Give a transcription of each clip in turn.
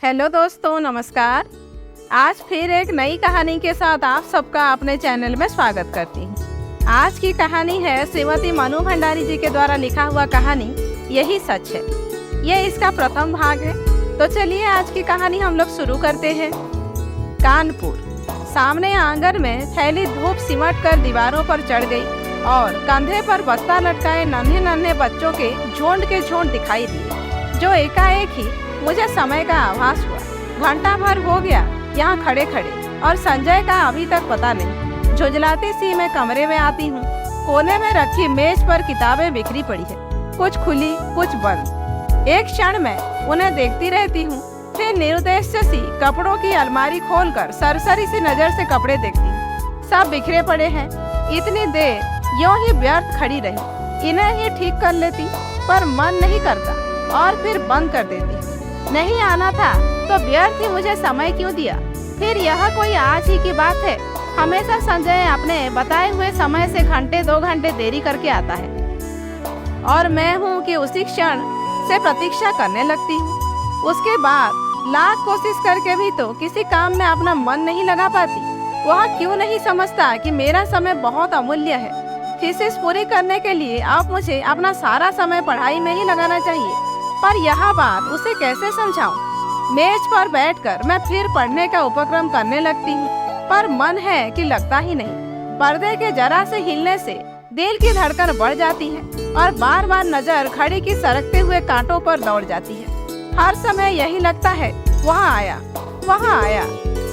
Hello दोस्तों, नमस्कार। आज फिर एक नई कहानी के साथ आप सबका अपने चैनल में स्वागत करती हूँ। आज की कहानी है श्रीमती मनु भंडारी जी के द्वारा लिखा हुआ कहानी यही सच है। ये इसका प्रथम भाग है। तो चलिए आज की कहानी हम लोग शुरू करते हैं। कानपुर। सामने आंगन में फैली धूप सिमट कर दीवारों पर चढ़ गई और कंधे पर बस्ता लटकाए नन्हे नन्हे बच्चों के झुंड दिखाई दिए, जो एकाएक ही मुझे समय का आभास हुआ। घंटा भर हो गया यहाँ खड़े खड़े और संजय का अभी तक पता नहीं। झुंझलाती सी मैं कमरे में आती हूँ। कोने में रखी मेज पर किताबें बिखरी पड़ी है, कुछ खुली कुछ बंद। एक क्षण में उन्हें देखती रहती हूँ, फिर निरुद्देश्य सी कपड़ों की अलमारी खोलकर सरसरी सी नजर से कपड़े देखती हूँ। सब बिखरे पड़े हैं। इतनी देर यूं ही व्यर्थ खड़ी रही। इन्हें ही ठीक कर लेती, पर मन नहीं करता और फिर बंद कर देती। नहीं आना था तो व्यर्थ ही मुझे समय क्यों दिया। फिर यह कोई आज ही की बात है। हमेशा संजय अपने बताए हुए समय से घंटे 2 घंटे देरी करके आता है और मैं हूँ कि उसी क्षण से प्रतीक्षा करने लगती हूँ। उसके बाद लाख कोशिश करके भी तो किसी काम में अपना मन नहीं लगा पाती। वह क्यों नहीं समझता कि मेरा समय बहुत अमूल्य है। थीसिस पूरी करने के लिए अब मुझे अपना सारा समय पढ़ाई में ही लगाना चाहिए, पर यह बात उसे कैसे समझाऊं। मेज पर बैठकर मैं फिर पढ़ने का उपक्रम करने लगती हूँ, पर मन है कि लगता ही नहीं। पर्दे के जरा से हिलने से दिल की धड़कन बढ़ जाती है और बार बार नजर घड़ी की सरकते हुए कांटों पर दौड़ जाती है। हर समय यही लगता है, वहाँ आया।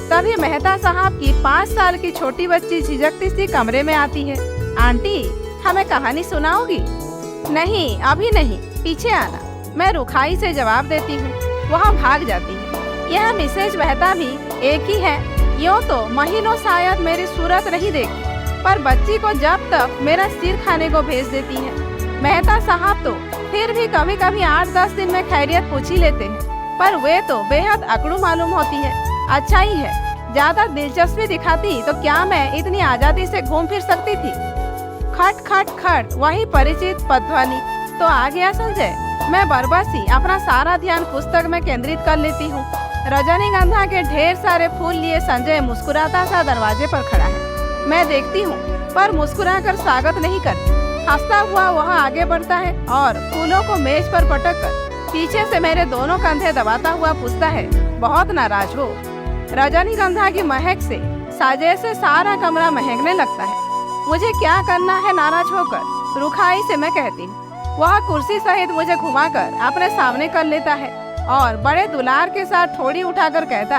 तभी मेहता साहब की 5 साल की छोटी बच्ची झिझकती सी कमरे में आती है। आंटी, हमें कहानी सुनाओगी? नहीं, अभी नहीं, पीछे आना, मैं रुखाई से जवाब देती हूँ। वह भाग जाती है। यह मिसेज मेहता भी एक ही है। यूँ तो महीनों शायद मेरी सूरत नहीं देखी, पर बच्ची को जब तक मेरा सिर खाने को भेज देती है। मेहता साहब तो फिर भी कभी कभी 8-10 दिन में खैरियत पूछ ही लेते हैं, पर वे तो बेहद अकड़ू मालूम होती है। अच्छा ही है, ज्यादा दिलचस्पी दिखाती तो क्या मैं इतनी आजादी से घूम फिर सकती थी। खट खट खट, वही परिचित पदध्वनि। तो आ गया संजय। मैं बरबसी अपना सारा ध्यान पुस्तक में केंद्रित कर लेती हूँ। रजनीगंधा के ढेर सारे फूल लिए संजय मुस्कुराता सा दरवाजे पर खड़ा है। मैं देखती हूँ, पर मुस्कुराकर स्वागत नहीं करती। हंसता हुआ वह आगे बढ़ता है और फूलों को मेज पर पटक कर पीछे से मेरे दोनों कंधे दबाता हुआ पूछता है, बहुत नाराज हो? रजनीगंधा की महक से साजे से सारा कमरा महकने लगता है। मुझे क्या करना है नाराज होकर, रुखाई से मैं कहती हूँ। वह कुर्सी सहित मुझे घुमाकर अपने सामने कर लेता है और बड़े दुलार के साथ थोड़ी उठाकर कहता,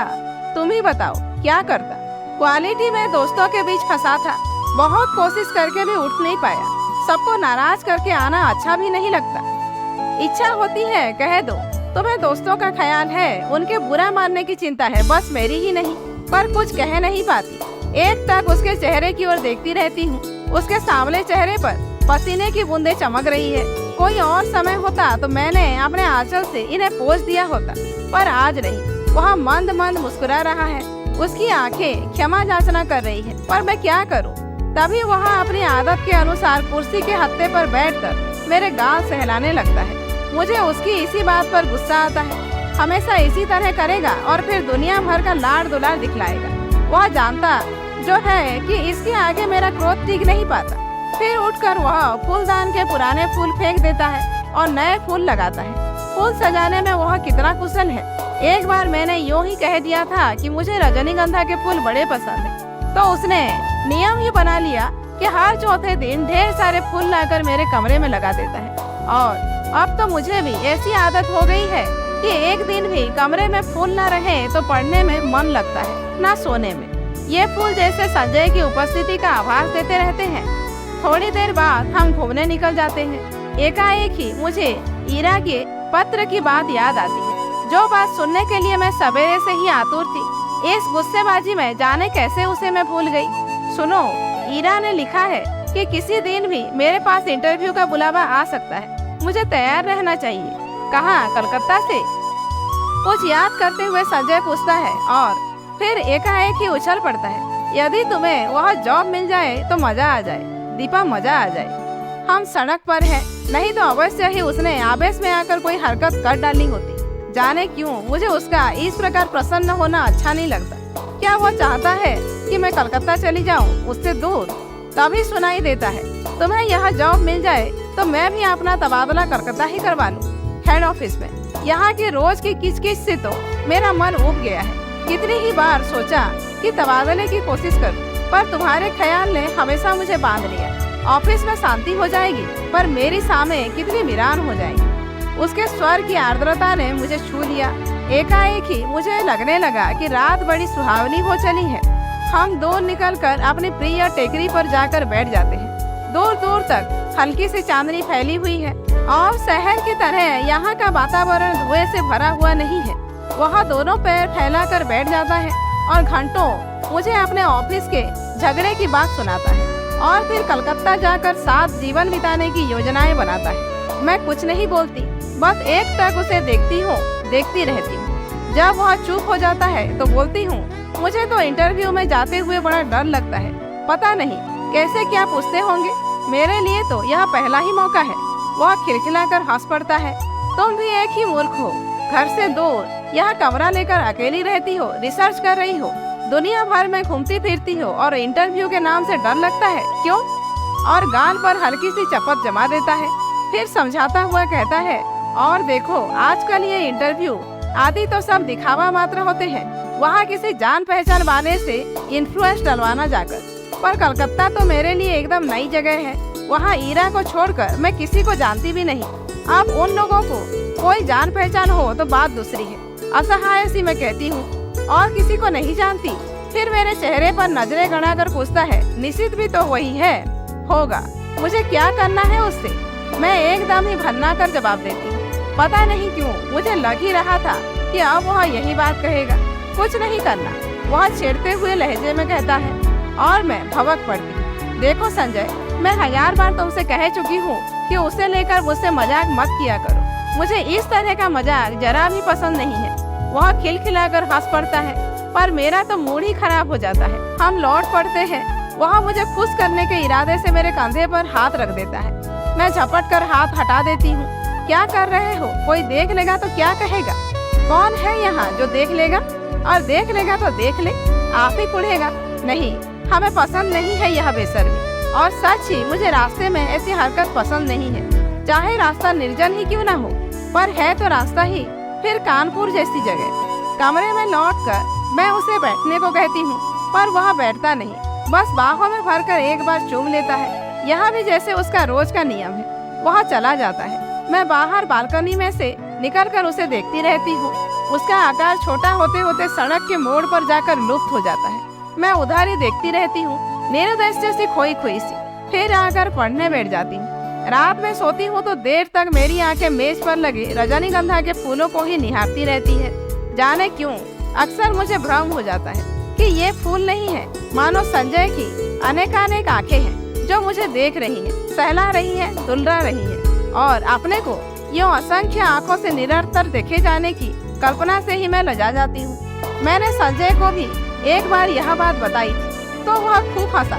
तुम ही बताओ क्या करता। क्वालिटी में दोस्तों के बीच फंसा था। बहुत कोशिश करके भी उठ नहीं पाया। सबको नाराज करके आना अच्छा भी नहीं लगता। इच्छा होती है कह दो, तुम्हें दोस्तों का ख्याल है, उनके बुरा मानने की चिंता है, बस मेरी ही नहीं, पर कुछ कह नहीं पाती। एक टक उसके चेहरे की ओर देखती रहती हूँ। उसके सांवले चेहरे पर पसीने की बूंदें चमक रही है। कोई और समय होता तो मैंने अपने आंचल से इन्हें पोंछ दिया होता, पर आज नहीं। वह मंद मंद मुस्कुरा रहा है। उसकी आंखें क्षमा याचना कर रही है, पर मैं क्या करूं। तभी वह अपनी आदत के अनुसार कुर्सी के हत्थे पर बैठकर मेरे गाल सहलाने लगता है। मुझे उसकी इसी बात पर गुस्सा आता है। हमेशा इसी तरह करेगा और फिर दुनिया भर का लाड़ दुलार दिखलाएगा। वह जानता जो है कि इसके आगे मेरा क्रोध टिक नहीं पाता। फिर उठकर वह फूलदान के पुराने फूल फेंक देता है और नए फूल लगाता है। फूल सजाने में वह कितना कुशल है। एक बार मैंने यूं ही कह दिया था कि मुझे रजनीगंधा के फूल बड़े पसंद है, तो उसने नियम ही बना लिया कि हर चौथे दिन ढेर सारे फूल लाकर मेरे कमरे में लगा देता है। और अब तो मुझे भी ऐसी आदत हो गई है कि एक दिन भी कमरे में फूल न रहे तो पढ़ने में मन लगता है, न सोने में। ये फूल जैसे संजय की उपस्थिति का आभास देते रहते हैं। थोड़ी देर बाद हम घूमने निकल जाते हैं। एकाएक ही मुझे ईरा के पत्र की बात याद आती है, जो बात सुनने के लिए मैं सवेरे से ही आतुर थी। इस गुस्सेबाजी में जाने कैसे उसे मैं भूल गई। सुनो, ईरा ने लिखा है कि किसी दिन भी मेरे पास इंटरव्यू का बुलावा आ सकता है। मुझे तैयार रहना चाहिए। कहाँ? कलकत्ता से? कुछ याद करते हुए संजय पूछता है और फिर एकाएक ही उछल पड़ता है, यदि तुम्हें वह जॉब मिल जाए तो मजा आ जाए दीपा, मजा आ जाए। हम सड़क पर हैं, नहीं तो अवश्य ही उसने आवेश में आकर कोई हरकत कर डाली होती। जाने क्यों मुझे उसका इस प्रकार प्रसन्न होना अच्छा नहीं लगता। क्या वो चाहता है कि मैं कलकत्ता चली जाऊं उससे दूर? तभी सुनाई देता है, तुम्हें यहाँ जॉब मिल जाए तो मैं भी अपना तबादला कलकत्ता ही करवा लूं, हेड ऑफिस में। यहाँ की रोज की किचकिच से तो मेरा मन उब गया है। कितनी ही बार सोचा कि तबादले की कोशिश करूं, पर तुम्हारे ख्याल ने हमेशा मुझे बांध लिया। ऑफिस में शांति हो जाएगी, पर मेरी सामने कितनी वीरान हो जाएगी। उसके स्वर की आर्द्रता ने मुझे छू लिया। एकाएक ही मुझे लगने लगा कि रात बड़ी सुहावनी हो चली है। हम दूर निकलकर अपनी प्रिय टेकरी पर जाकर बैठ जाते हैं। दूर दूर तक हल्की सी चांदनी फैली हुई है और शहर की तरह यहाँ का वातावरण धुएं से भरा हुआ नहीं है। वह दोनों पैर फैलाकर बैठ जाता है और घंटों मुझे अपने ऑफिस के झगड़े की बात सुनाता है और फिर कलकत्ता जाकर साथ जीवन बिताने की योजनाएं बनाता है। मैं कुछ नहीं बोलती, बस एक टक उसे देखती रहती हूँ। जब वह चुप हो जाता है तो बोलती हूँ, मुझे तो इंटरव्यू में जाते हुए बड़ा डर लगता है। पता नहीं कैसे क्या पूछते होंगे। मेरे लिए तो यह पहला ही मौका है। वह खिलखिलाकर हंस पड़ता है। तुम भी एक ही मूर्ख हो, घर से दूर यह कमरा लेकर अकेली रहती हो, रिसर्च कर रही हो, दुनिया भर में घूमती फिरती हो और इंटरव्यू के नाम से डर लगता है, क्यों? और गाल पर हल्की सी चपत जमा देता है। फिर समझाता हुआ कहता है, और देखो आजकल ये इंटरव्यू आदि तो सब दिखावा मात्र होते हैं। वहाँ किसी जान पहचान वाले से इन्फ्लुएंस डलवाना जाकर। पर कलकत्ता तो मेरे लिए एकदम नई जगह है। वहाँ ईरा को छोड़कर मैं किसी को जानती भी नहीं। अब उन लोगों को कोई जान पहचान हो तो बात दूसरी है। असहाय सी मैं कहती हूँ, और किसी को नहीं जानती। फिर मेरे चेहरे पर नजरें गड़ाकर पूछता है, निश्चित भी तो वही है होगा, मुझे क्या करना है उससे? मैं एकदम ही भन्ना कर जवाब देती हूँ। पता नहीं क्यों मुझे लग ही रहा था कि अब वह यही बात कहेगा, कुछ नहीं करना। वह छेड़ते हुए लहजे में कहता है और मैं भवक पड़ती। देखो संजय, मैं 1000 बार तुमसे कह चुकी हूँ कि उसे लेकर मुझसे मजाक मत किया करो। मुझे इस तरह का मजाक जरा भी पसंद नहीं है। वह खिलखिलाकर हंस पड़ता है, पर मेरा तो मूड ही खराब हो जाता है। हम लौट पड़ते हैं। वह मुझे खुश करने के इरादे से मेरे कंधे पर हाथ रख देता है। मैं झपट कर हाथ हटा देती हूँ। क्या कर रहे हो? कोई देख लेगा तो क्या कहेगा? कौन है यहाँ जो देख लेगा? और देख लेगा तो देख ले, आप ही कुढ़ेगा। नहीं, हमें पसंद नहीं है यह बेशर्मी। और सच ही मुझे रास्ते में ऐसी हरकत पसंद नहीं है, चाहे रास्ता निर्जन ही क्यों ना हो, पर है तो रास्ता ही। फिर कानपुर जैसी जगह। कमरे में लौटकर मैं उसे बैठने को कहती हूँ, पर वह बैठता नहीं, बस बाहों में भरकर एक बार चूम लेता है। यह भी जैसे उसका रोज का नियम है। वह चला जाता है। मैं बाहर बालकनी में से निकलकर उसे देखती रहती हूँ। उसका आकार छोटा होते होते सड़क के मोड़ पर जाकर लुप्त हो जाता है। मैं उधर ही देखती रहती हूँ, निर्दृष्टि सी खोई खोई सी। फिर आकर पढ़ने बैठ जाती हूँ। रात में सोती हूँ तो देर तक मेरी आंखें मेज पर लगे रजनीगंधा के फूलों को ही निहारती रहती है। जाने क्यों अक्सर मुझे भ्रम हो जाता है कि ये फूल नहीं है, मानो संजय की अनेकानेक आंखें हैं जो मुझे देख रही हैं, सहला रही हैं, दुलरा रही हैं। और अपने को यूं असंख्य आंखों से निरंतर देखे जाने की कल्पना से ही मैं लजा जाती हूँ। मैंने संजय को भी एक बार यह बात बताई थी तो वह खूब हंसा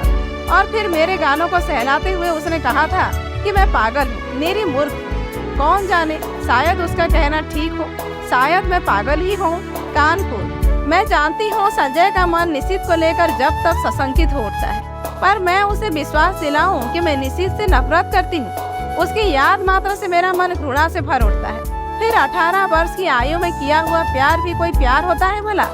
और फिर मेरे गानों को सहलाते हुए उसने कहा था कि मैं पागल हूँ, मेरी मूर्ख हूँ। कौन जाने, शायद उसका कहना ठीक हो, शायद मैं पागल ही हूँ। कानपुर। मैं जानती हूँ संजय का मन निशित को लेकर जब तक सशंकित हो उठता है, पर मैं उसे विश्वास दिलाऊं कि मैं निशित से नफरत करती हूँ। उसकी याद मात्र से मेरा मन घृणा से भर उठता है। फिर 18 वर्ष की आयु में किया हुआ प्यार भी कोई प्यार होता है भला?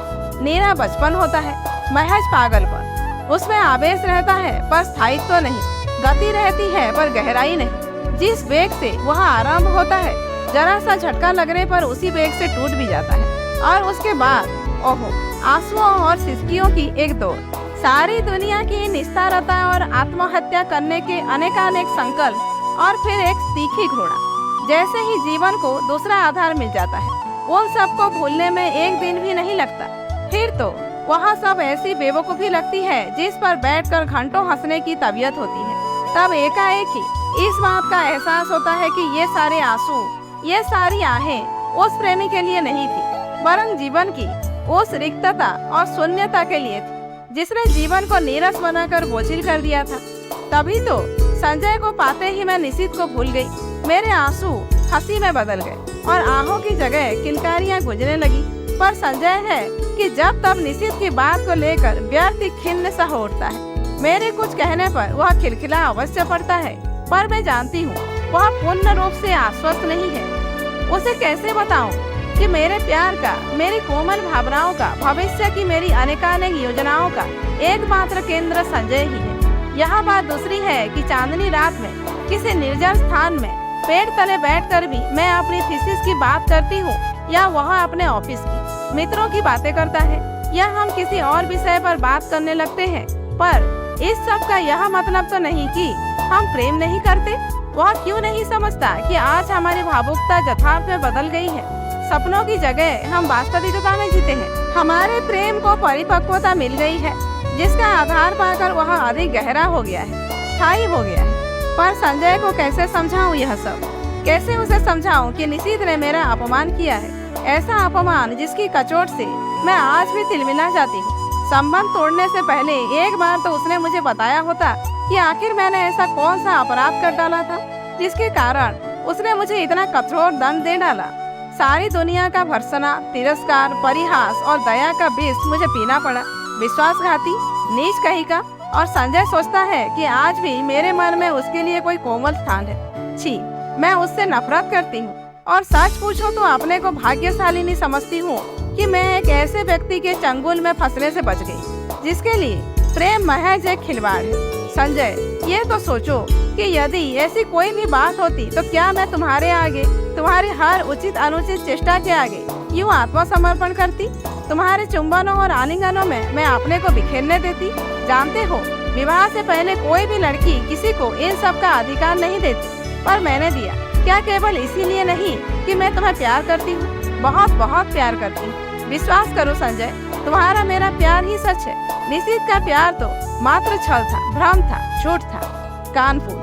नीरा बचपन होता है, महज पागलपन। उसमें आवेश रहता है पर स्थायित्व तो नहीं, गति रहती है पर गहराई नहीं। जिस वेग से वह आरंभ होता है, जरा सा झटका लगने पर उसी वेग से टूट भी जाता है। और उसके बाद ओहो, आंसुओं और सिसकियों की एक दौड़। सारी दुनिया की निस्तारता और आत्महत्या करने के अनेकानेक संकल्प और फिर एक तीखी घृणा। जैसे ही जीवन को दूसरा आधार मिल जाता है, उन सबको भूलने में एक दिन भी नहीं लगता। फिर तो वहाँ सब ऐसी बेवकूफ़ी लगती है जिस पर बैठकर घंटों हंसने की तबीयत होती है। तब एकाएक ही इस बात का एहसास होता है कि ये सारे आंसू, ये सारी आहें उस प्रेमी के लिए नहीं थी, वरन जीवन की उस रिक्तता और शून्यता के लिए थी जिसने जीवन को नीरस बनाकर बोझिल कर दिया था। तभी तो संजय को पाते ही मैं निशित को भूल गई। मेरे आंसू हंसी में बदल गए। और आहों की जगह किलकारियां गूंजने लगी। पर संजय है कि जब तब निशित की बात को लेकर व्यर्थ खिन्न सा हो उठता है। मेरे कुछ कहने पर वह खिलखिला अवश्य पड़ता है, पर मैं जानती हूँ वह पूर्ण रूप से आश्वस्त नहीं है। उसे कैसे बताऊं कि मेरे प्यार का, मेरी कोमल भावनाओं का, भविष्य की मेरी अनेकानेक योजनाओं का एकमात्र केंद्र संजय ही है। यह बात दूसरी है कि चांदनी रात में किसी निर्जन स्थान में पेड़ तले बैठकर भी मैं अपनी थीसिस की बात करती हूँ, या वह अपने ऑफिस की मित्रों की बातें करता है, या हम किसी और विषय पर बात करने लगते हैं। पर इस सब का यह मतलब तो नहीं कि हम प्रेम नहीं करते। वह क्यों नहीं समझता कि आज हमारी भावुकता यथार्थ में बदल गई है। सपनों की जगह हम वास्तविकता में जीते हैं। हमारे प्रेम को परिपक्वता मिल गई है, जिसका आधार पाकर वह अधिक गहरा हो गया है, स्थायी हो गया है। पर संजय को कैसे समझाऊं यह सब? कैसे उसे समझाऊं कि निशित ने मेरा अपमान किया है, ऐसा अपमान जिसकी कचोट से मैं आज भी तिलमिला जाती हूँ। संबंध तोड़ने से पहले एक बार तो उसने मुझे बताया होता कि आखिर मैंने ऐसा कौन सा अपराध कर डाला था जिसके कारण उसने मुझे इतना कठोर दंड दे डाला। सारी दुनिया का भर्त्सना, तिरस्कार, परिहास और दया का विष मुझे पीना पड़ा। विश्वासघाती, नीच कहीं का। और संजय सोचता है कि आज भी मेरे मन में उसके लिए कोई कोमल स्थान है। छी, मैं उससे नफरत करती हूँ, और सच पूछो तो अपने को भाग्यशाली नहीं समझती हूँ कि मैं एक ऐसे व्यक्ति के चंगुल में फंसने से बच गई, जिसके लिए प्रेम महज एक खिलवाड़ है। संजय, ये तो सोचो कि यदि ऐसी कोई भी बात होती तो क्या मैं तुम्हारे आगे, तुम्हारी हर उचित अनुचित चेष्टा के आगे यूँ आत्मसमर्पण करती? तुम्हारे चुंबनों और आलिंगनों में मैं अपने को बिखेरने देती? जानते हो, विवाह से पहले कोई भी लड़की किसी को इन सब का अधिकार नहीं देती, पर मैंने दिया। क्या केवल इसीलिए नहीं कि मैं तुम्हें प्यार करती हूँ? बहुत बहुत प्यार करती हूँ। विश्वास करो संजय, तुम्हारा मेरा प्यार ही सच है। निशित का प्यार तो मात्र छल था, भ्रम था, झूठ था। कानपुर,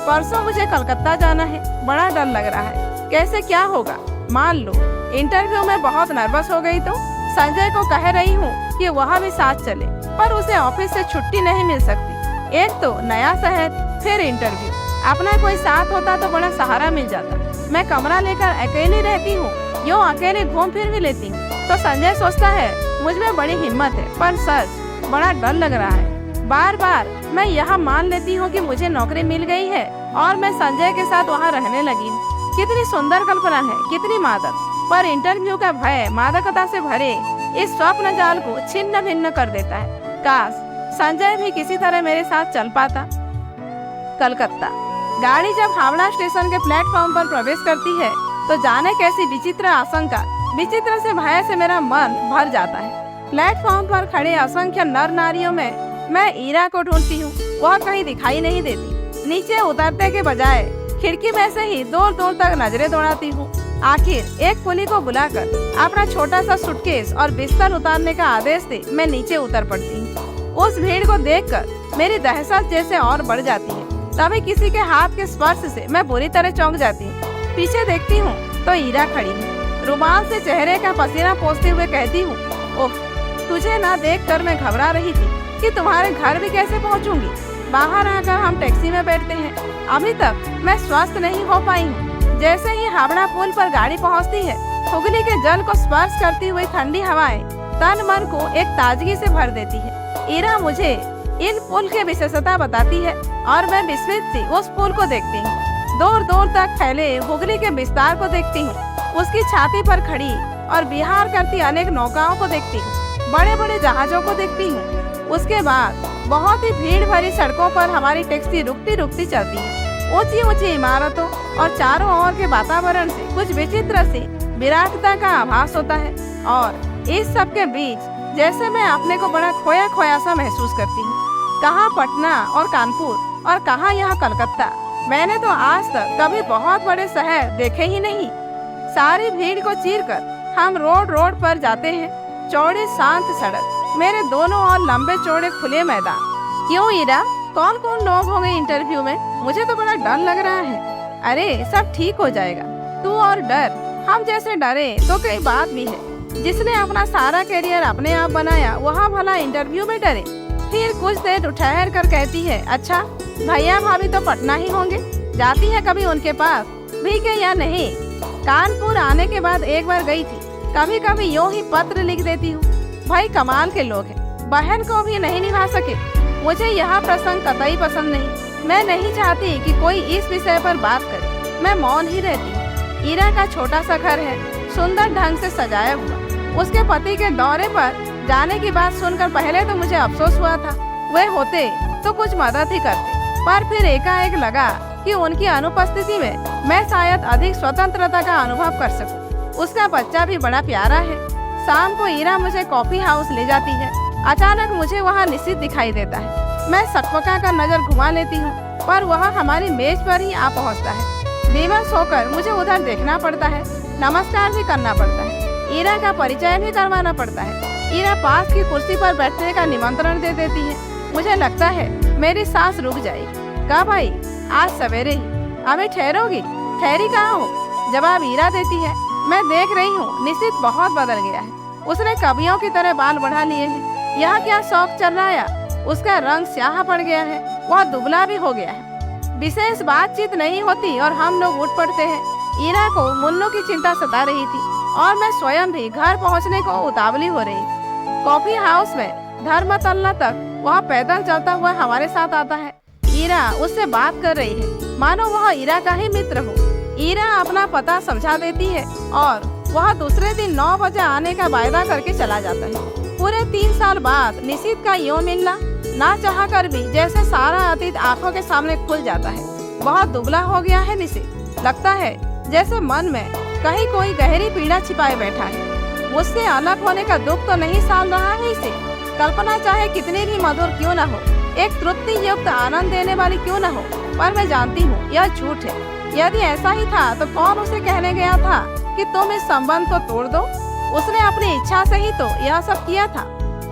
परसों मुझे कलकत्ता जाना है। बड़ा डर लग रहा है, कैसे क्या होगा। मान लो इंटरव्यू में बहुत नर्वस हो गई तो संजय को कह रही हूँ कि वह भी साथ चले, पर उसे ऑफिस से छुट्टी नहीं मिल सकती। एक तो नया शहर, फिर इंटरव्यू। अपना कोई साथ होता तो बड़ा सहारा मिल जाता। मैं कमरा लेकर अकेली रहती हूँ, यूँ अकेले घूम फिर भी लेती हूँ। तो संजय सोचता है मुझ में बड़ी हिम्मत है, पर सच बड़ा डर लग रहा है। बार बार मैं यह मान लेती हूँ कि मुझे नौकरी मिल गई है और मैं संजय के साथ वहाँ रहने लगी हूँ। कितनी सुंदर कल्पना है, कितनी मादक। पर इंटरव्यू का भय मादकता से भरे इस स्वप्न जाल को छिन्न भिन्न कर देता है। काश संजय भी किसी तरह मेरे साथ चल पाता। कलकत्ता। गाड़ी जब हावड़ा स्टेशन के प्लेटफॉर्म पर प्रवेश करती है तो जाने कैसी विचित्र आशंका, विचित्र से भय से मेरा मन भर जाता है। प्लेटफॉर्म पर खड़े असंख्य नर नारियों में मैं ईरा को ढूंढती हूँ, वह कहीं दिखाई नहीं देती। नीचे उतरते के बजाय खिड़की में से ही दूर दूर तक नजरें दौड़ाती हूँ। आखिर एक कुली को बुलाकर अपना छोटा सा सूटकेस और बिस्तर उतारने का आदेश दे मैं नीचे उतर पड़ती हूँ। उस भीड़ को देखकर मेरी दहशत जैसे और बढ़ जाती है। तभी किसी के हाथ के स्पर्श से मैं बुरी तरह चौंक जाती हूँ। पीछे देखती हूँ तो ईरा खड़ी है। रुमाल से चेहरे का पसीना पोंछते हुए कहती हूँ, ओह, तुझे ना देखकर मैं घबरा रही थी कि तुम्हारे घर भी कैसे पहुँचूंगी। बाहर आकर हम टैक्सी में बैठते हैं। अभी तक मैं स्वस्थ नहीं हो पाई हूँ। जैसे ही हावड़ा पुल पर गाड़ी पहुँचती है, हुगली के जल को स्पर्श करती हुई ठंडी हवाएं तन मन को एक ताजगी से भर देती है। ईरा मुझे इन पुल के विशेषता बताती है और मैं विस्मित सी उस पुल को देखती हूँ। दूर दूर तक फैले हुगली के विस्तार को देखती हूँ। उसकी छाती पर खड़ी और विहार करती अनेक नौकाओं को देखती हूँ। बड़े बड़े जहाजों को देखती हूँ। उसके बाद बहुत ही भीड़ भरी सड़कों पर हमारी टैक्सी रुकती रुकती चलती है। ऊंची ऊंची इमारतों और चारों ओर के वातावरण से कुछ विचित्र सी विराटता का आभास होता है। और इस सब के बीच जैसे मैं अपने को बड़ा खोया खोया सा महसूस करती हूँ। कहाँ पटना और कानपुर और कहाँ यहाँ कलकत्ता। मैंने तो आज तक कभी बहुत बड़े शहर देखे ही नहीं। सारी भीड़ को चीरकर हम रोड रोड पर जाते हैं। चौड़ी शांत सड़क, मेरे दोनों ओर लंबे चौड़े खुले मैदान। क्यों ईरा, कौन कौन लोग होंगे इंटरव्यू में? मुझे तो बड़ा डर लग रहा है। अरे सब ठीक हो जाएगा, तू और डर। हम जैसे डरे तो कई बात भी है। जिसने अपना सारा करियर अपने आप बनाया वह भला इंटरव्यू में डरे? फिर कुछ देर ठहर कर कहती है, अच्छा भैया भाभी तो पटना ही होंगे, जाती है कभी उनके पास भी के या नहीं? कानपुर आने के बाद एक बार गई थी। कभी कभी यूं ही पत्र लिख देती हूँ। भाई कमाल के लोग हैं, बहन को भी नहीं निभा सके। मुझे यह प्रसंग कतई पसंद नहीं। मैं नहीं चाहती कि कोई इस विषय पर बात करे। मैं मौन ही रहती हूँ। ईरा का छोटा सा घर है, सुंदर ढंग से सजाया हुआ। उसके पति के दौरे पर जाने की बात सुनकर पहले तो मुझे अफसोस हुआ था। वे होते तो कुछ मदद ही करते, पर फिर एकाएक लगा कि उनकी अनुपस्थिति में मैं शायद अधिक स्वतंत्रता का अनुभव कर सकूं। उसका बच्चा भी बड़ा प्यारा है। शाम को ईरा मुझे कॉफी हाउस ले जाती है। अचानक मुझे वहाँ निशित दिखाई देता है। मैं सकपका कर नजर घुमा लेती हूँ, पर वह हमारी मेज पर ही आ पहुँचता है। बेबस होकर मुझे उधर देखना पड़ता है, नमस्कार भी करना पड़ता है, ईरा का परिचय भी करवाना पड़ता है। ईरा पास की कुर्सी पर बैठने का निमंत्रण दे देती है। मुझे लगता है मेरी सांस रुक जाएगी। कहा भाई आज सवेरे ही, अभी ठहरोगी? ठहरी कहाँ हो? जवाब ईरा देती है। मैं देख रही हूँ निशित बहुत बदल गया है। उसने कवियों की तरह बाल बढ़ा लिए हैं। यह क्या शौक चल रहा है? उसका रंग स्याह पड़ गया है, वह दुबला भी हो गया है। विशेष बातचीत नहीं होती और हम लोग उठ पड़ते हैं। ईरा को मुन्नू की चिंता सता रही थी और मैं स्वयं भी घर पहुँचने को उतावली हो रही। कॉफी हाउस में धर्मतल्ला तक वह पैदल चलता हुआ हमारे साथ आता है। ईरा उससे बात कर रही है, मानो वह ईरा का ही मित्र हो। ईरा अपना पता समझा देती है और वह दूसरे दिन 9 बजे आने का वायदा करके चला जाता है। पूरे 3 साल बाद निशित का यूं मिलना, ना चाह कर भी जैसे सारा अतीत आंखों के सामने खुल जाता है। बहुत दुबला हो गया है निशित। लगता है जैसे मन में कहीं कोई गहरी पीड़ा छिपाए बैठा है। मुझसे अलग होने का दुख तो नहीं साल रहा है इसे। कल्पना चाहे कितनी भी मधुर क्यों न हो, एक तृप्ति युक्त आनंद देने वाली क्यों न हो, पर मैं जानती हूँ यह झूठ है। यदि ऐसा ही था तो कौन उसे कहने गया था कि तुम इस संबंध को तोड़ दो? उसने अपनी इच्छा से ही तो यह सब किया था।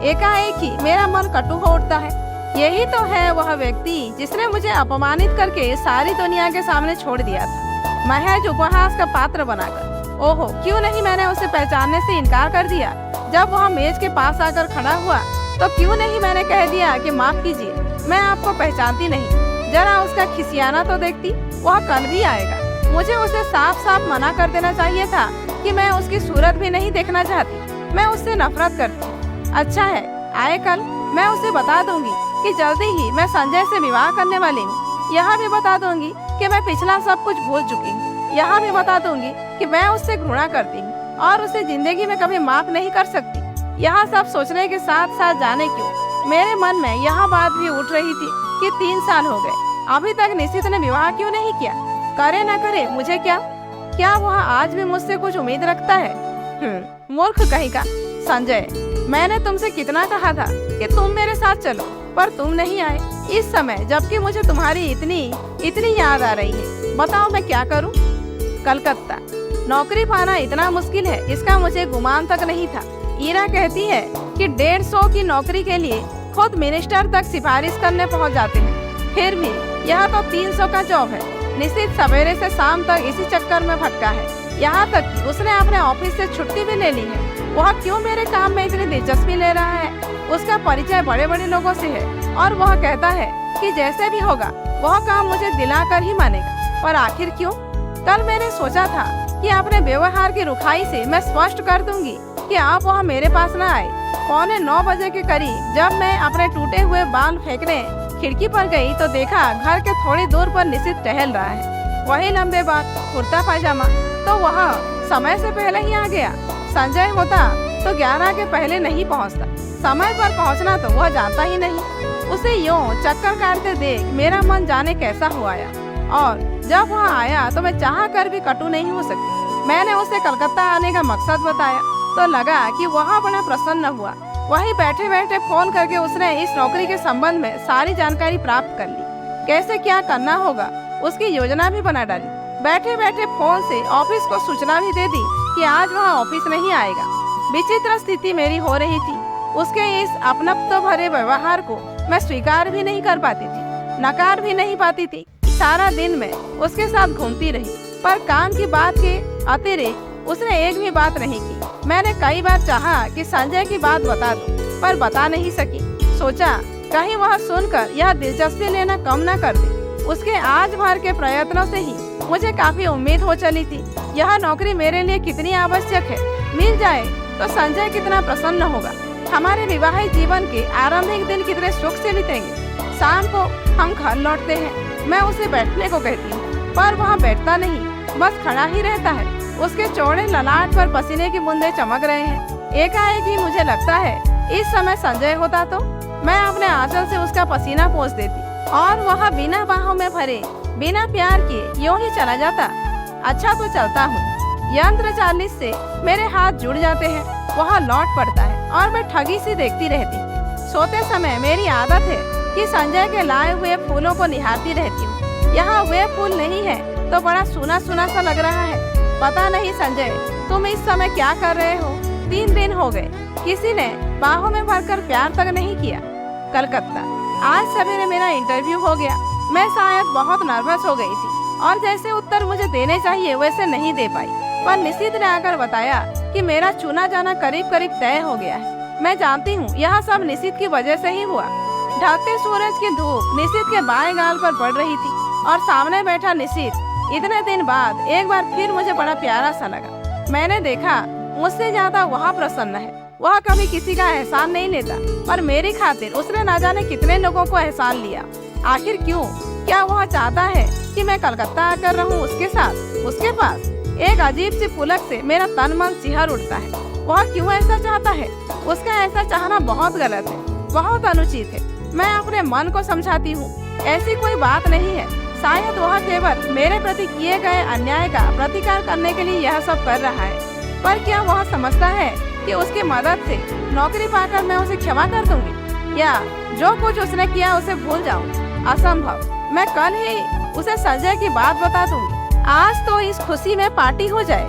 एकाएक ही मेरा मन कटु हो उठता है। यही तो है वह व्यक्ति जिसने मुझे अपमानित करके सारी दुनिया के सामने छोड़ दिया था, महज उपहास का पात्र बनाकर। ओहो, क्यों नहीं मैंने उसे पहचानने से इनकार कर दिया। जब वह मेज के पास आकर खड़ा हुआ तो क्यों नहीं मैंने कह दिया कि माफ कीजिए, मैं आपको पहचानती नहीं। जरा उसका खिसियाना तो देखती, वह कल भी आएगा। मुझे उसे साफ साफ मना कर देना चाहिए था कि मैं उसकी सूरत भी नहीं देखना चाहती, मैं उससे नफरत करती। अच्छा है, आए कल मैं उसे बता दूंगी कि जल्दी ही मैं संजय से विवाह करने वाली हूँ। यह भी बता दूंगी कि मैं पिछला सब कुछ भूल चुकी हूँ। यह भी बता दूंगी कि मैं उससे घृणा करती हूँ और उसे जिंदगी में कभी माफ नहीं कर सकती। यह सब सोचने के साथ साथ जाने क्यों मेरे मन में यह बात भी उठ रही थी कि 3 साल हो गए, अभी तक निशित ने विवाह क्यों नहीं किया? करे न करे मुझे क्या वह आज भी मुझसे कुछ उम्मीद रखता है? मूर्ख कहीं का। संजय, मैंने तुमसे कितना कहा था कि तुम मेरे साथ चलो, पर तुम नहीं आए। इस समय जबकि मुझे तुम्हारी इतनी याद आ रही है, बताओ मैं क्या करूं? कलकत्ता नौकरी पाना इतना मुश्किल है, इसका मुझे गुमान तक नहीं था। ईरा कहती है कि 150 की नौकरी के लिए खुद मिनिस्टर तक सिफारिश करने पहुंच जाते हैं। फिर भी यह तो 300 का जॉब है। निशित सवेरे से शाम तक इसी चक्कर में भटका है। यहाँ तक कि उसने अपने ऑफिस से छुट्टी भी ले ली है। वह क्यों मेरे काम में इतनी दिलचस्पी ले रहा है? उसका परिचय बड़े बड़े लोगों से है और वह कहता है कि जैसे भी होगा वह काम मुझे दिलाकर ही मानेगा। पर आखिर क्यों? कल मैंने सोचा था कि अपने व्यवहार की रुखाई से मैं स्पष्ट कर दूंगी कि आप वहाँ मेरे पास न आए। 8:45 बजे के करीब जब मैं अपने टूटे हुए बाल फेंकने खिड़की पर गई तो देखा घर के थोड़ी दूर पर निशित टहल रहा है। वही लंबे बाल, कुर्ता पायजामा। तो वह समय से पहले ही आ गया। संजय होता तो 11 के पहले नहीं पहुंचता। समय पर पहुंचना तो वह जानता ही नहीं। उसे यूं चक्कर काटते देख मेरा मन जाने कैसा हो आया, और जब वह आया तो मैं चाह कर भी कटु नहीं हो सकती। मैंने उसे कलकत्ता आने का मकसद बताया तो लगा कि वह बड़ा प्रसन्न हुआ। वहीं बैठे बैठे फोन करके उसने इस नौकरी के संबंध में सारी जानकारी प्राप्त कर ली। कैसे क्या करना होगा उसकी योजना भी बना डाली। बैठे बैठे फोन से ऑफिस को सूचना भी दे दी कि आज वह ऑफिस नहीं आएगा। विचित्र स्थिति मेरी हो रही थी। उसके इस अपनत्व भरे व्यवहार को मैं स्वीकार भी नहीं कर पाती थी, नकार भी नहीं पाती थी। सारा दिन मैं उसके साथ घूमती रही, पर काम की बात के अतिरिक्त उसने एक भी बात नहीं की। मैंने कई बार चाहा कि संजय की बात बता दूं, पर बता नहीं सकी। सोचा कहीं वह सुनकर यह दिलचस्पी लेना कम न कर दे। उसके आज भर के प्रयत्नों से ही मुझे काफी उम्मीद हो चली थी। यह नौकरी मेरे लिए कितनी आवश्यक है, मिल जाए तो संजय कितना प्रसन्न होगा। हमारे विवाहित जीवन के आरंभिक दिन कितने सुख से बीतेंगे। शाम को हम घर लौटते हैं। मैं उसे बैठने को कहती हूँ, पर वह बैठता नहीं, बस खड़ा ही रहता है। उसके चौड़े ललाट पर पसीने की बूंदें चमक रहे हैं। एकाएक ही मुझे लगता है इस समय संजय होता तो मैं अपने आंचल से उसका पसीना पोंछ देती और वह बिना बाहों में भरे, बिना प्यार किए यूं ही चला जाता। अच्छा तो चलता हूँ। यंत्र चालित से मेरे हाथ जुड़ जाते हैं। वह लौट पड़ता है और मैं ठगी सी देखती रहती। सोते समय मेरी आदत है कि संजय के लाए हुए फूलों को निहारती रहती हूँ। यहाँ वे फूल नहीं है तो बड़ा सुना सुना सा लग रहा है। पता नहीं संजय, तुम इस समय क्या कर रहे हो। 3 दिन हो गए, किसी ने बाहों में भरकर प्यार तक नहीं किया। कलकत्ता। आज सवेरे मेरा इंटरव्यू हो गया। मैं शायद बहुत नर्वस हो गई थी और जैसे उत्तर मुझे देने चाहिए वैसे नहीं दे पाई, पर निशित ने आकर बताया कि मेरा चुना जाना करीब करीब तय हो गया है। मैं जानती हूँ यह सब निशित की वजह से ही हुआ। ढलते सूरज की धूप निशित के बाएं गाल पर पड़ रही थी और सामने बैठा निशित इतने दिन बाद एक बार फिर मुझे बड़ा प्यारा सा लगा। मैंने देखा मुझसे ज्यादा वह प्रसन्न है। वह कभी किसी का एहसान नहीं लेता, पर मेरी खातिर उसने ना जाने कितने लोगों को एहसान लिया। आखिर क्यों? क्या वह चाहता है कि मैं कलकत्ता आकर रहूं उसके साथ, उसके पास? एक अजीब सी पुलक से मेरा तन मन सिहर उठता है। वह क्यों ऐसा चाहता है? उसका ऐसा चाहना बहुत गलत है, बहुत अनुचित है। मैं अपने मन को समझाती हूँ ऐसी कोई बात नहीं है। शायद वह केवल मेरे प्रति किए गए अन्याय का प्रतिकार करने के लिए यह सब कर रहा है। पर क्या वह समझता है कि उसकी मदद से नौकरी पाकर मैं उसे क्षमा कर दूंगी, या जो कुछ उसने किया उसे भूल जाऊं? असंभव। मैं कल ही उसे संजय की बात बता दूंगी। आज तो इस खुशी में पार्टी हो जाए।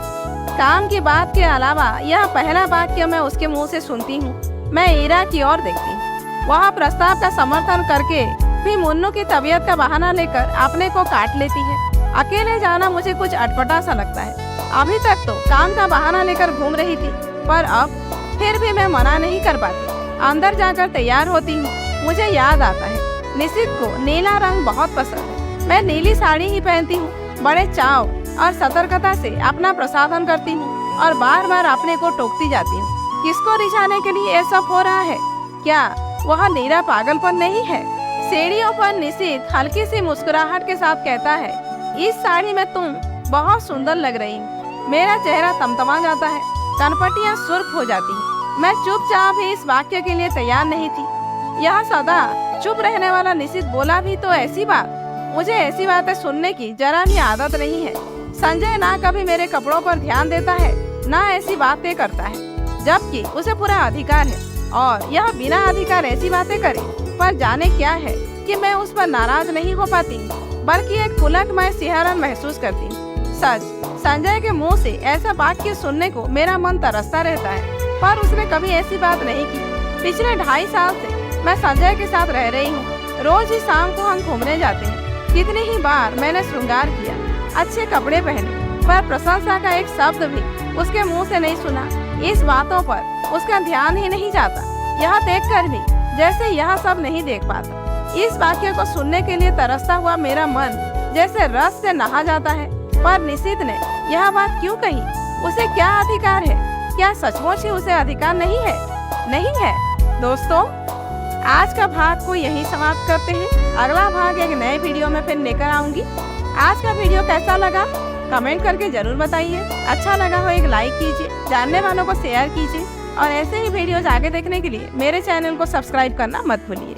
काम की बात के अलावा यह पहला वाक्य मैं उसके मुंह से सुनती हूँ। मैं ईरा की ओर देखती हूँ। वह प्रस्ताव का समर्थन करके भी मुन्नू की तबीयत का बहाना लेकर अपने को काट लेती है। अकेले जाना मुझे कुछ अटपटा सा लगता है। अभी तक तो काम का बहाना लेकर घूम रही थी, पर अब फिर भी मैं मना नहीं कर पाती। अंदर जाकर तैयार होती हूँ। मुझे याद आता है निशित को नीला रंग बहुत पसंद है। मैं नीली साड़ी ही पहनती हूँ। बड़े चाव और सतर्कता से अपना प्रसाधन करती हूँ और बार बार अपने को टोकती जाती हूँ। किसको रिझाने के लिए ये सब हो रहा है? क्या वह नीरा पागलपन नहीं है? सीढ़ियों पर निशित हल्की सी मुस्कुराहट के साथ कहता है, इस साड़ी में तुम बहुत सुंदर लग रही हो। मेरा चेहरा तमतमा जाता है, कनपटियां सुर्ख हो जाती हैं। मैं चुपचाप ही इस वाक्य के लिए तैयार नहीं थी। यह सदा चुप रहने वाला निशित बोला भी तो ऐसी बात। मुझे ऐसी बातें सुनने की जरा भी आदत नहीं है। संजय ना कभी मेरे कपड़ों पर ध्यान देता है, ना ऐसी बातें करता है, जबकि उसे पूरा अधिकार है और यह बिना अधिकार ऐसी बातें करे। पर जाने क्या है कि मैं उस पर नाराज नहीं हो पाती, बल्कि एक पुलकमय सिहरन महसूस करती हूँ। सच, संजय के मुंह से ऐसा वाक्य सुनने को मेरा मन तरसता रहता है, पर उसने कभी ऐसी बात नहीं की। पिछले 2.5 साल से मैं संजय के साथ रह रही हूँ। रोज ही शाम को हम घूमने जाते हैं। कितनी ही बार मैंने श्रृंगार किया, अच्छे कपड़े पहने, पर प्रशंसा का एक शब्द भी उसके मुंह से नहीं सुना। इस बातों पर उसका ध्यान ही नहीं जाता। यह देखकर भी जैसे यह सब नहीं देख पाता। इस वाक्य को सुनने के लिए तरसता हुआ मेरा मन जैसे रस से नहा जाता है। पर निशित ने यह बात क्यों कही? उसे क्या अधिकार है? क्या सचमुच ही उसे अधिकार नहीं है? नहीं है। दोस्तों, आज का भाग को यहीं समाप्त करते हैं। अगला भाग एक नए वीडियो में फिर लेकर आऊंगी। आज का वीडियो कैसा लगा कमेंट करके जरूर बताइए। अच्छा लगा हो एक लाइक कीजिए, जानने वालों को शेयर कीजिए और ऐसे ही वीडियोज आगे देखने के लिए मेरे चैनल को सब्सक्राइब करना मत भूलिए।